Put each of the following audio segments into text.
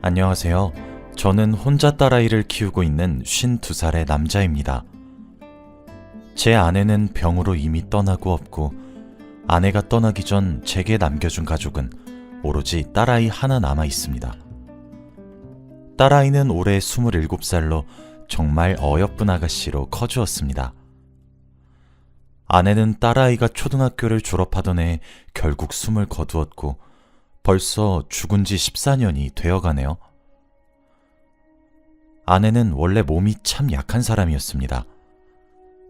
안녕하세요. 저는 혼자 딸아이를 키우고 있는 52살의 남자입니다. 제 아내는 병으로 이미 떠나고 없고, 아내가 떠나기 전 제게 남겨준 가족은 오로지 딸아이 하나 남아 있습니다. 딸아이는 올해 27살로 정말 어여쁜 아가씨로 커주었습니다. 아내는 딸아이가 초등학교를 졸업하던 해에 결국 숨을 거두었고 벌써 죽은 지 14년이 되어가네요. 아내는 원래 몸이 참 약한 사람이었습니다.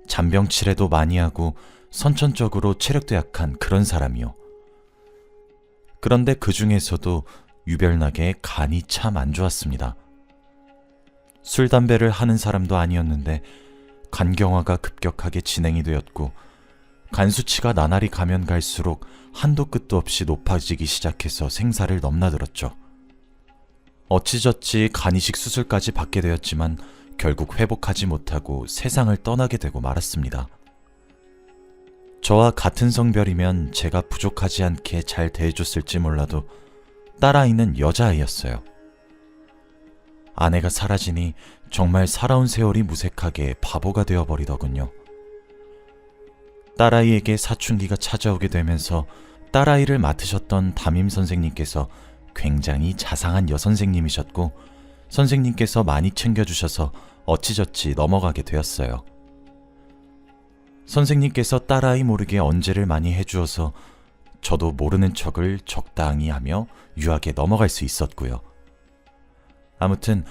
잔병치레도 많이 하고 선천적으로 체력도 약한 그런 사람이요. 그런데 그 중에서도 유별나게 간이 참 안 좋았습니다. 술, 담배를 하는 사람도 아니었는데 간경화가 급격하게 진행이 되었고 간 수치가 나날이 가면 갈수록 한도 끝도 없이 높아지기 시작해서 생사를 넘나들었죠. 어찌저찌 간이식 수술까지 받게 되었지만 결국 회복하지 못하고 세상을 떠나게 되고 말았습니다. 저와 같은 성별이면 제가 부족하지 않게 잘 대해줬을지 몰라도 딸아이는 여자아이였어요. 아내가 사라지니 정말 살아온 세월이 무색하게 바보가 되어버리더군요. 딸아이에게 사춘기가 찾아오게 되면서 딸아이를 맡으셨던 담임 선생님께서 굉장히 자상한 여선생님이셨고 선생님께서 많이 챙겨주셔서 어찌저찌 넘어가게 되었어요. 선생님께서 딸아이 모르게 언제를 많이 해주어서 저도 모르는 척을 적당히 하며 유하게 넘어갈 수 있었고요. 아무튼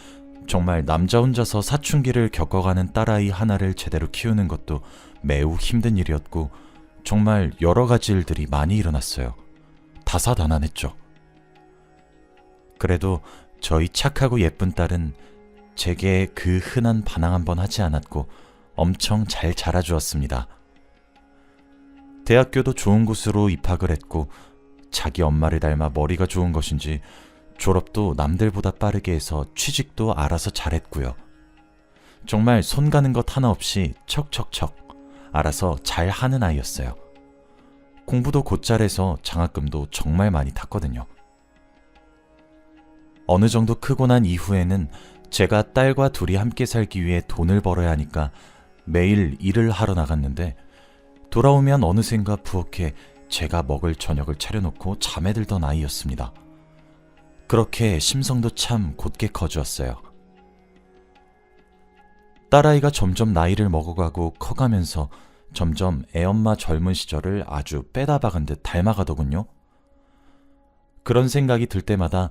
정말 남자 혼자서 사춘기를 겪어가는 딸아이 하나를 제대로 키우는 것도 매우 힘든 일이었고 정말 여러 가지 일들이 많이 일어났어요. 다사다난했죠. 그래도 저희 착하고 예쁜 딸은 제게 그 흔한 반항 한번 하지 않았고 엄청 잘 자라주었습니다. 대학교도 좋은 곳으로 입학을 했고 자기 엄마를 닮아 머리가 좋은 것인지 졸업도 남들보다 빠르게 해서 취직도 알아서 잘했고요. 정말 손 가는 것 하나 없이 척척척 알아서 잘하는 아이였어요. 공부도 곧잘 해서 장학금도 정말 많이 탔거든요. 어느 정도 크고 난 이후에는 제가 딸과 둘이 함께 살기 위해 돈을 벌어야 하니까 매일 일을 하러 나갔는데 돌아오면 어느샌가 부엌에 제가 먹을 저녁을 차려놓고 잠에 들던 아이였습니다. 그렇게 심성도 참 곧게 커주었어요. 딸아이가 점점 나이를 먹어가고 커가면서 점점 애엄마 젊은 시절을 아주 빼다 박은 듯 닮아가더군요. 그런 생각이 들 때마다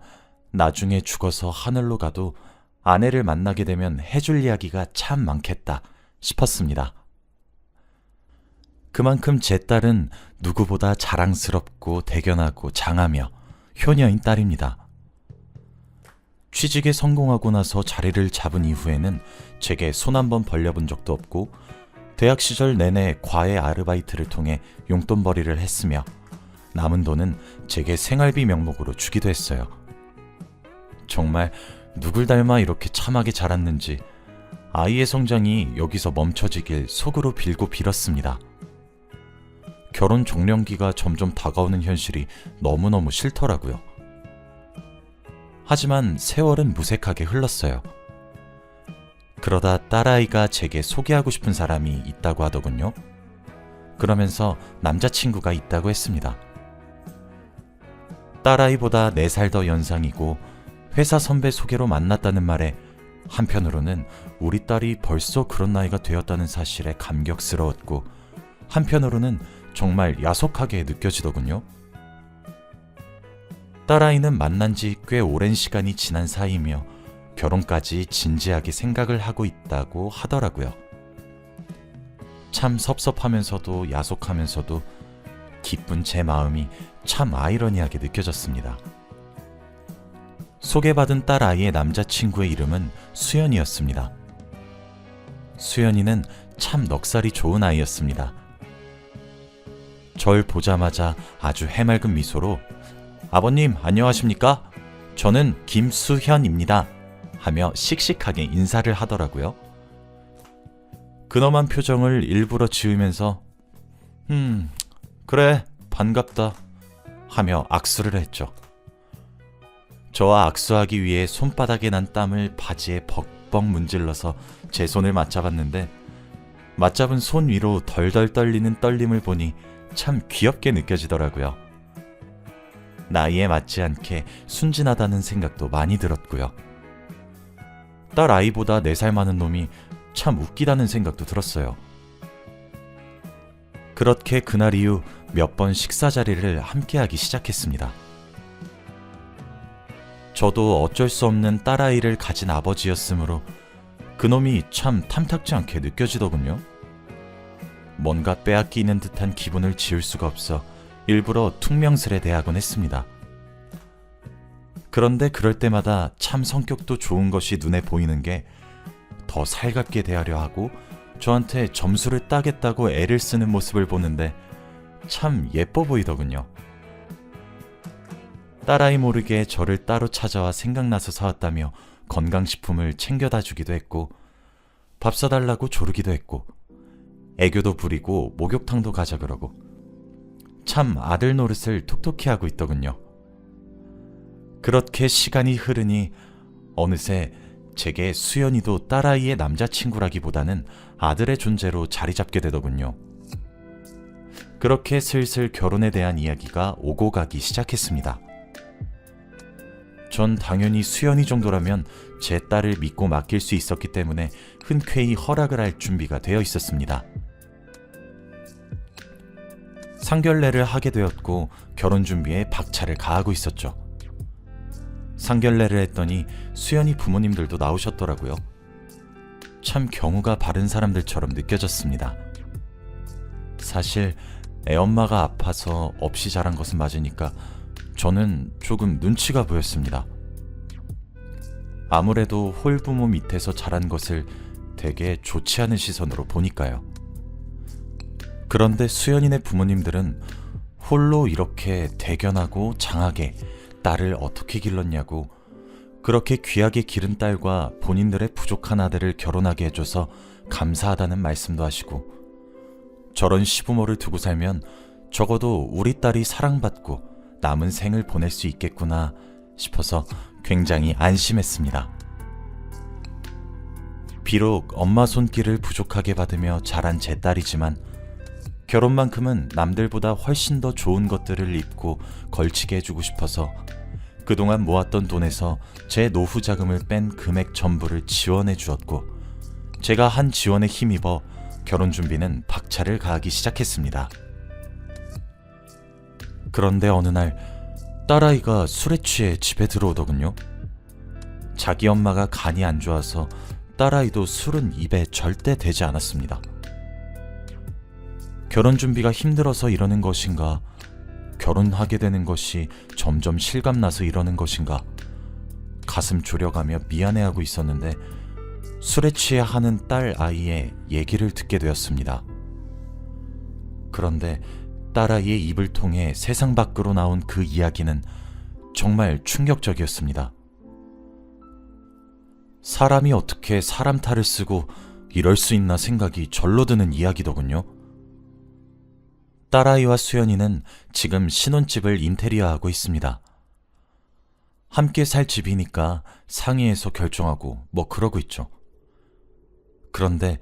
나중에 죽어서 하늘로 가도 아내를 만나게 되면 해줄 이야기가 참 많겠다 싶었습니다. 그만큼 제 딸은 누구보다 자랑스럽고 대견하고 장하며 효녀인 딸입니다. 취직에 성공하고 나서 자리를 잡은 이후에는 제게 손 한 번 벌려본 적도 없고 대학 시절 내내 과외 아르바이트를 통해 용돈벌이를 했으며 남은 돈은 제게 생활비 명목으로 주기도 했어요. 정말 누굴 닮아 이렇게 참하게 자랐는지 아이의 성장이 여기서 멈춰지길 속으로 빌고 빌었습니다. 결혼 종령기가 점점 다가오는 현실이 너무너무 싫더라고요. 하지만 세월은 무색하게 흘렀어요. 그러다 딸아이가 제게 소개하고 싶은 사람이 있다고 하더군요. 그러면서 남자친구가 있다고 했습니다. 딸아이보다 4살 더 연상이고 회사 선배 소개로 만났다는 말에 한편으로는 우리 딸이 벌써 그런 나이가 되었다는 사실에 감격스러웠고 한편으로는 정말 야속하게 느껴지더군요. 딸아이는 만난 지 꽤 오랜 시간이 지난 사이이며 결혼까지 진지하게 생각을 하고 있다고 하더라고요. 참 섭섭하면서도 야속하면서도 기쁜 제 마음이 참 아이러니하게 느껴졌습니다. 소개받은 딸아이의 남자친구의 이름은 수연이었습니다. 수연이는 참 넉살이 좋은 아이였습니다. 절 보자마자 아주 해맑은 미소로 아버님 안녕하십니까? 저는 김수현입니다. 하며 씩씩하게 인사를 하더라고요. 근엄한 표정을 일부러 지으면서 그래 반갑다 하며 악수를 했죠. 저와 악수하기 위해 손바닥에 난 땀을 바지에 벅벅 문질러서 제 손을 맞잡았는데 맞잡은 손 위로 덜덜 떨리는 떨림을 보니 참 귀엽게 느껴지더라고요. 나이에 맞지 않게 순진하다는 생각도 많이 들었고요. 딸 아이보다 4살 많은 놈이 참 웃기다는 생각도 들었어요. 그렇게 그날 이후 몇 번 식사 자리를 함께하기 시작했습니다. 저도 어쩔 수 없는 딸아이를 가진 아버지였으므로 그놈이 참 탐탁지 않게 느껴지더군요. 뭔가 빼앗기는 듯한 기분을 지울 수가 없어 일부러 퉁명스레 대하곤 했습니다. 그런데 그럴 때마다 참 성격도 좋은 것이 눈에 보이는 게 더 살갑게 대하려 하고 저한테 점수를 따겠다고 애를 쓰는 모습을 보는데 참 예뻐 보이더군요. 딸아이 모르게 저를 따로 찾아와 생각나서 사왔다며 건강식품을 챙겨다 주기도 했고 밥 사달라고 조르기도 했고 애교도 부리고 목욕탕도 가자 그러고 참 아들 노릇을 톡톡히 하고 있더군요. 그렇게 시간이 흐르니 어느새 제게 수연이도 딸아이의 남자친구라기보다는 아들의 존재로 자리 잡게 되더군요. 그렇게 슬슬 결혼에 대한 이야기가 오고 가기 시작했습니다. 전 당연히 수연이 정도라면 제 딸을 믿고 맡길 수 있었기 때문에 흔쾌히 허락을 할 준비가 되어 있었습니다. 상견례를 하게 되었고 결혼 준비에 박차를 가하고 있었죠. 상견례를 했더니 수연이 부모님들도 나오셨더라고요. 참 경우가 바른 사람들처럼 느껴졌습니다. 사실 애엄마가 아파서 없이 자란 것은 맞으니까 저는 조금 눈치가 보였습니다. 아무래도 홀부모 밑에서 자란 것을 되게 좋지 않은 시선으로 보니까요. 그런데 수연이네 부모님들은 홀로 이렇게 대견하고 장하게 딸을 어떻게 길렀냐고 그렇게 귀하게 기른 딸과 본인들의 부족한 아들을 결혼하게 해줘서 감사하다는 말씀도 하시고 저런 시부모를 두고 살면 적어도 우리 딸이 사랑받고 남은 생을 보낼 수 있겠구나 싶어서 굉장히 안심했습니다. 비록 엄마 손길을 부족하게 받으며 자란 제 딸이지만 결혼만큼은 남들보다 훨씬 더 좋은 것들을 입고 걸치게 해주고 싶어서 그동안 모았던 돈에서 제 노후 자금을 뺀 금액 전부를 지원해 주었고 제가 한 지원에 힘입어 결혼 준비는 박차를 가하기 시작했습니다. 그런데 어느 날 딸아이가 술에 취해 집에 들어오더군요. 자기 엄마가 간이 안 좋아서 딸아이도 술은 입에 절대 대지 않았습니다. 결혼 준비가 힘들어서 이러는 것인가, 결혼하게 되는 것이 점점 실감나서 이러는 것인가, 가슴 졸여가며 미안해하고 있었는데 술에 취해 하는 딸 아이의 얘기를 듣게 되었습니다. 그런데 딸아이의 입을 통해 세상 밖으로 나온 그 이야기는 정말 충격적이었습니다. 사람이 어떻게 사람 탈을 쓰고 이럴 수 있나 생각이 절로 드는 이야기더군요. 딸아이와 수연이는 지금 신혼집을 인테리어하고 있습니다. 함께 살 집이니까 상의해서 결정하고 뭐 그러고 있죠. 그런데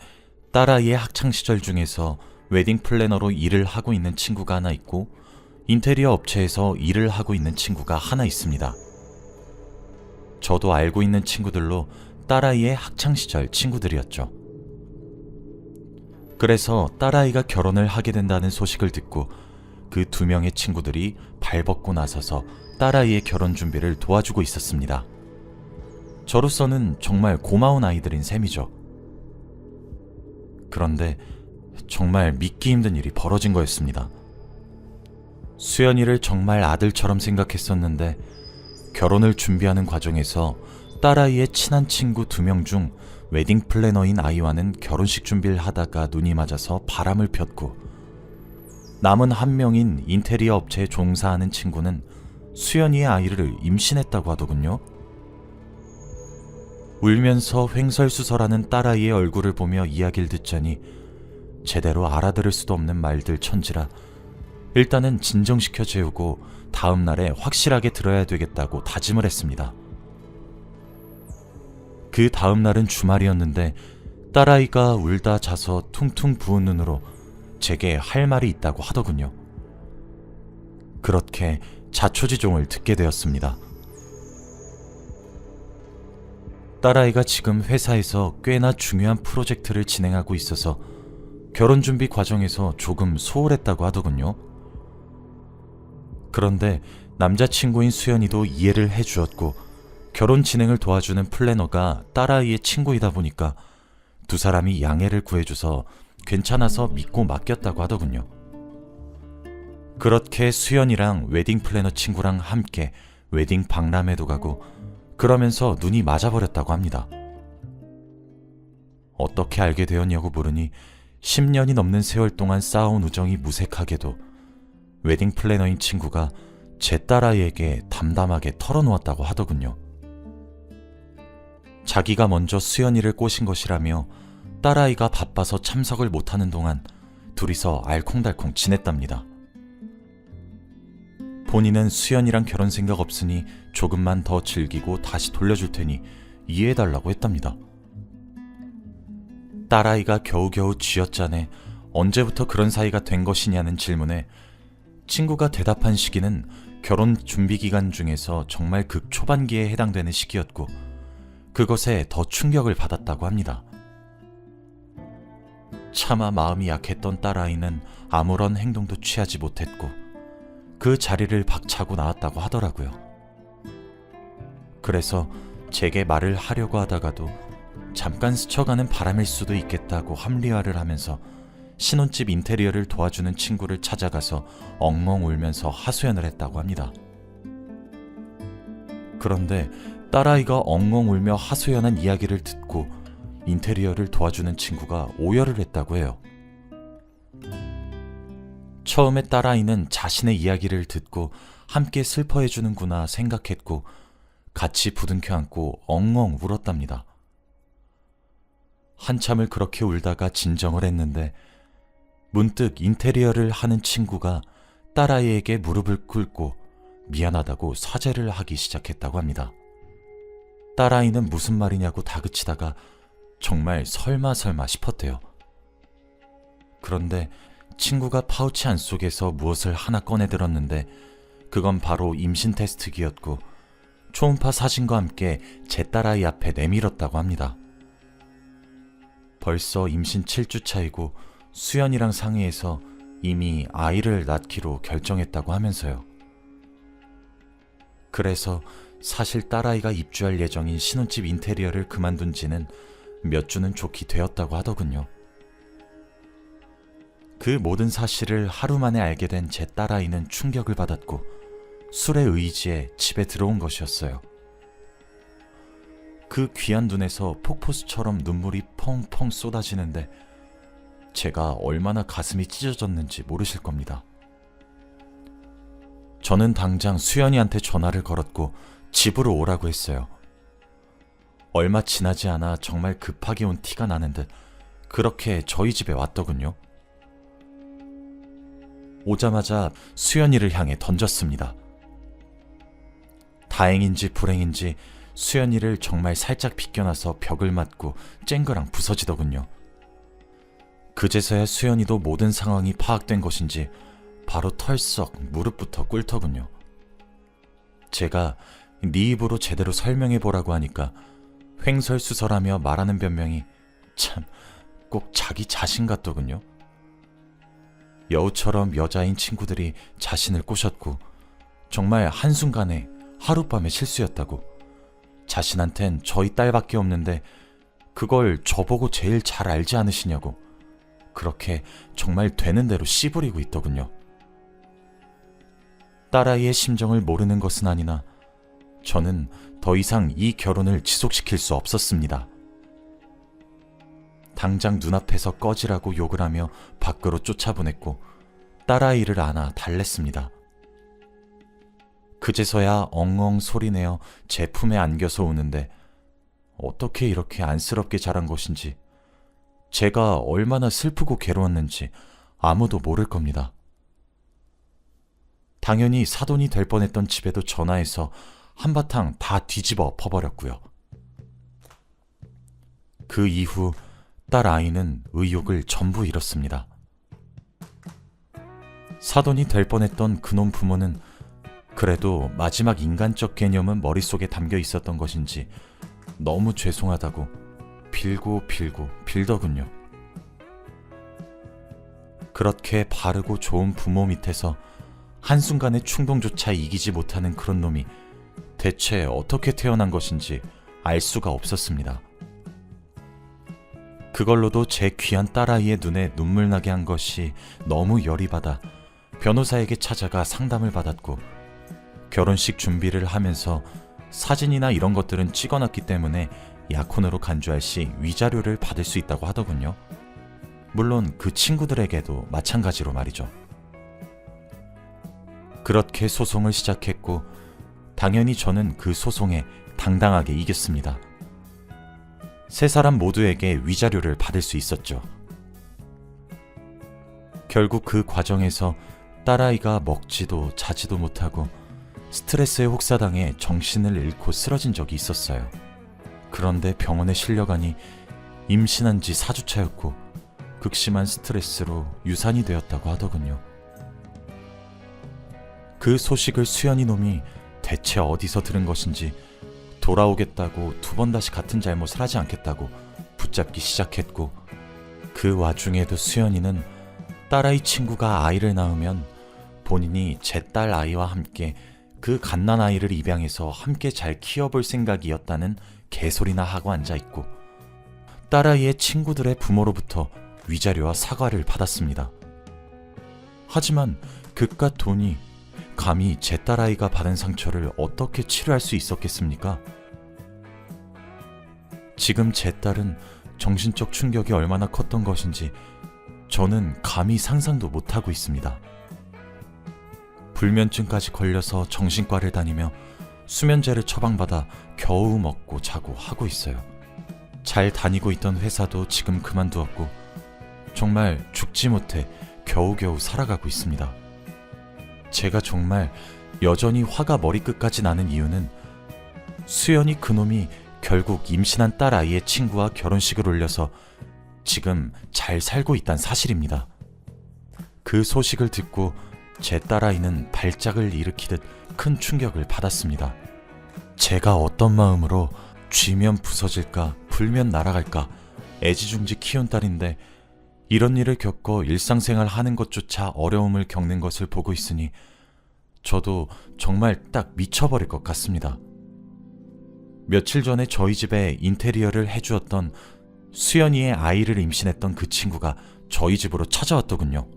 딸아이의 학창시절 중에서 웨딩 플래너로 일을 하고 있는 친구가 하나 있고 인테리어 업체에서 일을 하고 있는 친구가 하나 있습니다. 저도 알고 있는 친구들로 딸아이의 학창시절 친구들이었죠. 그래서 딸아이가 결혼을 하게 된다는 소식을 듣고 그 2명의 친구들이 발벗고 나서서 딸아이의 결혼 준비를 도와주고 있었습니다. 저로서는 정말 고마운 아이들인 셈이죠. 그런데 정말 믿기 힘든 일이 벌어진 거였습니다. 수연이를 정말 아들처럼 생각했었는데 결혼을 준비하는 과정에서 딸아이의 친한 친구 2명 중 웨딩 플래너인 아이와는 결혼식 준비를 하다가 눈이 맞아서 바람을 폈고 남은 1명인 인테리어 업체에 종사하는 친구는 수연이의 아이를 임신했다고 하더군요. 울면서 횡설수설하는 딸아이의 얼굴을 보며 이야기를 듣자니 제대로 알아들을 수도 없는 말들 천지라 일단은 진정시켜 재우고 다음 날에 확실하게 들어야 되겠다고 다짐을 했습니다. 그 다음 날은 주말이었는데 딸아이가 울다 자서 퉁퉁 부은 눈으로 제게 할 말이 있다고 하더군요. 그렇게 자초지종을 듣게 되었습니다. 딸아이가 지금 회사에서 꽤나 중요한 프로젝트를 진행하고 있어서 결혼 준비 과정에서 조금 소홀했다고 하더군요. 그런데 남자친구인 수연이도 이해를 해주었고 결혼 진행을 도와주는 플래너가 딸아이의 친구이다 보니까 두 사람이 양해를 구해줘서 괜찮아서 믿고 맡겼다고 하더군요. 그렇게 수연이랑 웨딩 플래너 친구랑 함께 웨딩 박람회도 가고 그러면서 눈이 맞아버렸다고 합니다. 어떻게 알게 되었냐고 물으니 10년이 넘는 세월 동안 쌓아온 우정이 무색하게도 웨딩 플래너인 친구가 제 딸아이에게 담담하게 털어놓았다고 하더군요. 자기가 먼저 수연이를 꼬신 것이라며 딸아이가 바빠서 참석을 못하는 동안 둘이서 알콩달콩 지냈답니다. 본인은 수연이랑 결혼 생각 없으니 조금만 더 즐기고 다시 돌려줄 테니 이해해달라고 했답니다. 딸아이가 겨우겨우 쥐어짜내 언제부터 그런 사이가 된 것이냐는 질문에 친구가 대답한 시기는 결혼 준비 기간 중에서 정말 극초반기에 해당되는 시기였고 그것에 더 충격을 받았다고 합니다. 차마 마음이 약했던 딸아이는 아무런 행동도 취하지 못했고 그 자리를 박차고 나왔다고 하더라고요. 그래서 제게 말을 하려고 하다가도 잠깐 스쳐가는 바람일 수도 있겠다고 합리화를 하면서 신혼집 인테리어를 도와주는 친구를 찾아가서 엉엉 울면서 하소연을 했다고 합니다. 그런데 딸아이가 엉엉 울며 하소연한 이야기를 듣고 인테리어를 도와주는 친구가 오열을 했다고 해요. 처음에 딸아이는 자신의 이야기를 듣고 함께 슬퍼해주는구나 생각했고 같이 부둥켜 안고 엉엉 울었답니다. 한참을 그렇게 울다가 진정을 했는데 문득 인테리어를 하는 친구가 딸아이에게 무릎을 꿇고 미안하다고 사죄를 하기 시작했다고 합니다. 딸아이는 무슨 말이냐고 다그치다가 정말 설마 싶었대요. 그런데 친구가 파우치 안속에서 무엇을 하나 꺼내들었는데 그건 바로 임신 테스트기였고 초음파 사진과 함께 제 딸아이 앞에 내밀었다고 합니다. 벌써 임신 7주 차이고 수연이랑 상의해서 이미 아이를 낳기로 결정했다고 하면서요. 그래서 사실 딸아이가 입주할 예정인 신혼집 인테리어를 그만둔 지는 몇 주는 좋게 되었다고 하더군요. 그 모든 사실을 하루 만에 알게 된 제 딸아이는 충격을 받았고 술의 의지에 집에 들어온 것이었어요. 그 귀한 눈에서 폭포수처럼 눈물이 펑펑 쏟아지는데 제가 얼마나 가슴이 찢어졌는지 모르실 겁니다. 저는 당장 수연이한테 전화를 걸었고 집으로 오라고 했어요. 얼마 지나지 않아 정말 급하게 온 티가 나는 듯 그렇게 저희 집에 왔더군요. 오자마자 수연이를 향해 던졌습니다. 다행인지 불행인지 수연이를 정말 살짝 비껴나서 벽을 맞고 쨍그랑 부서지더군요. 그제서야 수연이도 모든 상황이 파악된 것인지 바로 털썩 무릎부터 꿇더군요. 제가 네 입으로 제대로 설명해보라고 하니까 횡설수설하며 말하는 변명이 참 꼭 자기 자신 같더군요. 여우처럼 여자인 친구들이 자신을 꼬셨고 정말 한순간에 하룻밤의 실수였다고, 자신한텐 저희 딸밖에 없는데 그걸 저보고 제일 잘 알지 않으시냐고 그렇게 정말 되는 대로 씨부리고 있더군요. 딸아이의 심정을 모르는 것은 아니나 저는 더 이상 이 결혼을 지속시킬 수 없었습니다. 당장 눈앞에서 꺼지라고 욕을 하며 밖으로 쫓아보냈고 딸아이를 안아 달랬습니다. 그제서야 엉엉 소리내어 제 품에 안겨서 우는데 어떻게 이렇게 안쓰럽게 자란 것인지, 제가 얼마나 슬프고 괴로웠는지 아무도 모를 겁니다. 당연히 사돈이 될 뻔했던 집에도 전화해서 한바탕 다 뒤집어 엎어버렸고요. 그 이후 딸 아이는 의욕을 전부 잃었습니다. 사돈이 될 뻔했던 그놈 부모는 그래도 마지막 인간적 개념은 머릿속에 담겨 있었던 것인지 너무 죄송하다고 빌고 빌더군요. 그렇게 바르고 좋은 부모 밑에서 한순간의 충동조차 이기지 못하는 그런 놈이 대체 어떻게 태어난 것인지 알 수가 없었습니다. 그걸로도 제 귀한 딸아이의 눈에 눈물 나게 한 것이 너무 열이 받아 변호사에게 찾아가 상담을 받았고, 결혼식 준비를 하면서 사진이나 이런 것들은 찍어놨기 때문에 약혼으로 간주할 시 위자료를 받을 수 있다고 하더군요. 물론 그 친구들에게도 마찬가지로 말이죠. 그렇게 소송을 시작했고, 당연히 저는 그 소송에 당당하게 이겼습니다. 세 사람 모두에게 위자료를 받을 수 있었죠. 결국 그 과정에서 딸아이가 먹지도 자지도 못하고 스트레스에 혹사당해 정신을 잃고 쓰러진 적이 있었어요. 그런데 병원에 실려가니 임신한 지 4주차였고 극심한 스트레스로 유산이 되었다고 하더군요. 그 소식을 수연이 놈이 대체 어디서 들은 것인지 돌아오겠다고 두 번 다시 같은 잘못을 하지 않겠다고 붙잡기 시작했고, 그 와중에도 수연이는 딸아이 친구가 아이를 낳으면 본인이 제 딸 아이와 함께 그 갓난아이를 입양해서 함께 잘 키워볼 생각이었다는 개소리나 하고 앉아있고, 딸아이의 친구들의 부모로부터 위자료와 사과를 받았습니다. 하지만 그깟 돈이 감히 제 딸아이가 받은 상처를 어떻게 치료할 수 있었겠습니까? 지금 제 딸은 정신적 충격이 얼마나 컸던 것인지 저는 감히 상상도 못하고 있습니다. 불면증까지 걸려서 정신과를 다니며 수면제를 처방받아 겨우 먹고 자고 하고 있어요. 잘 다니고 있던 회사도 지금 그만두었고 정말 죽지 못해 겨우겨우 살아가고 있습니다. 제가 정말 여전히 화가 머리끝까지 나는 이유는 수연이 그놈이 결국 임신한 딸 아이의 친구와 결혼식을 올려서 지금 잘 살고 있다는 사실입니다. 그 소식을 듣고 제 딸아이는 발작을 일으키듯 큰 충격을 받았습니다. 제가 어떤 마음으로 쥐면 부서질까 불면 날아갈까 애지중지 키운 딸인데 이런 일을 겪어 일상생활 하는 것조차 어려움을 겪는 것을 보고 있으니 저도 정말 딱 미쳐버릴 것 같습니다. 며칠 전에 저희 집에 인테리어를 해주었던 수연이의 아이를 임신했던 그 친구가 저희 집으로 찾아왔더군요.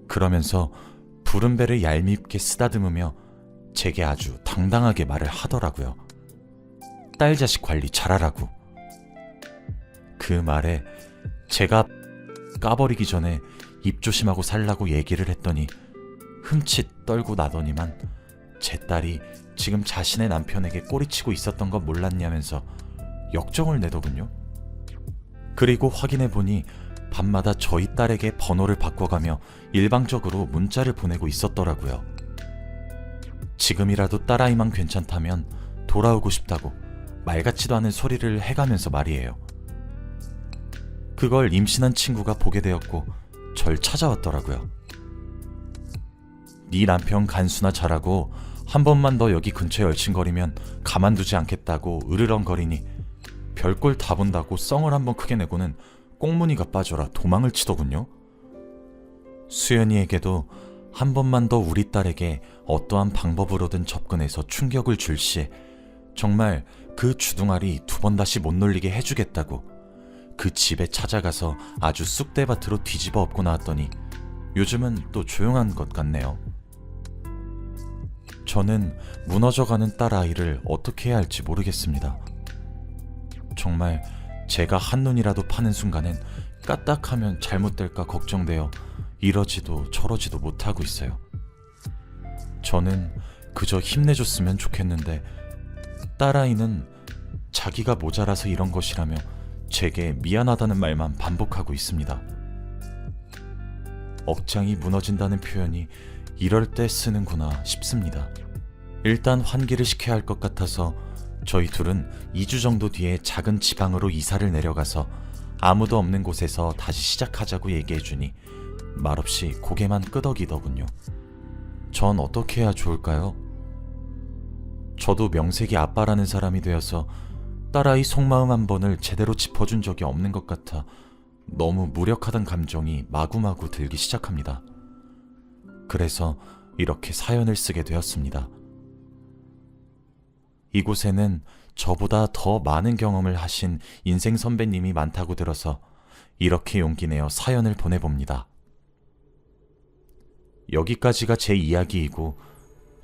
그러면서 부른 배를 얄밉게 쓰다듬으며 제게 아주 당당하게 말을 하더라고요. 딸 자식 관리 잘하라고. 그 말에 제가 까버리기 전에 입 조심하고 살라고 얘기를 했더니 흠칫 떨고 나더니만 제 딸이 지금 자신의 남편에게 꼬리치고 있었던 거 몰랐냐면서 역정을 내더군요. 그리고 확인해보니 밤마다 저희 딸에게 번호를 바꿔가며 일방적으로 문자를 보내고 있었더라고요. 지금이라도 딸아이만 괜찮다면 돌아오고 싶다고 말 같지도 않은 소리를 해가면서 말이에요. 그걸 임신한 친구가 보게 되었고 절 찾아왔더라고요. 네 남편 간수나 잘하고 한 번만 더 여기 근처에 얼씬거리면 가만두지 않겠다고 으르렁거리니 별꼴 다 본다고 썽을 한번 크게 내고는 꽁무니가 빠져라 도망을 치더군요. 수연이에게도 한 번만 더 우리 딸에게 어떠한 방법으로든 접근해서 충격을 줄 시 정말 그 주둥아리 두 번 다시 못 놀리게 해주겠다고 그 집에 찾아가서 아주 쑥대밭으로 뒤집어 엎고 나왔더니 요즘은 또 조용한 것 같네요. 저는 무너져가는 딸아이를 어떻게 해야 할지 모르겠습니다. 정말 제가 한눈이라도 파는 순간엔 까딱하면 잘못될까 걱정되어 이러지도 저러지도 못하고 있어요. 저는 그저 힘내줬으면 좋겠는데 딸아이는 자기가 모자라서 이런 것이라며 제게 미안하다는 말만 반복하고 있습니다. 억장이 무너진다는 표현이 이럴 때 쓰는구나 싶습니다. 일단 환기를 시켜야 할 것 같아서 저희 둘은 2주 정도 뒤에 작은 지방으로 이사를 내려가서 아무도 없는 곳에서 다시 시작하자고 얘기해주니 말없이 고개만 끄덕이더군요. 전 어떻게 해야 좋을까요? 저도 명색이 아빠라는 사람이 되어서 딸아이 속마음 한 번을 제대로 짚어준 적이 없는 것 같아 너무 무력하던 감정이 마구마구 들기 시작합니다. 그래서 이렇게 사연을 쓰게 되었습니다. 이곳에는 저보다 더 많은 경험을 하신 인생 선배님이 많다고 들어서 이렇게 용기 내어 사연을 보내봅니다. 여기까지가 제 이야기이고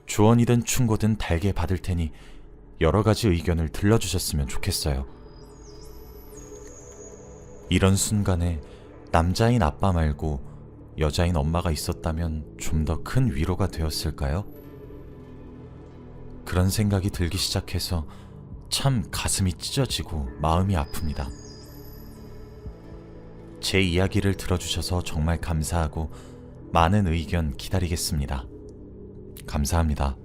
조언이든 충고든 달게 받을 테니 여러 가지 의견을 들려주셨으면 좋겠어요. 이런 순간에 남자인 아빠 말고 여자인 엄마가 있었다면 좀 더 큰 위로가 되었을까요? 그런 생각이 들기 시작해서 참 가슴이 찢어지고 마음이 아픕니다. 제 이야기를 들어주셔서 정말 감사하고 많은 의견 기다리겠습니다. 감사합니다.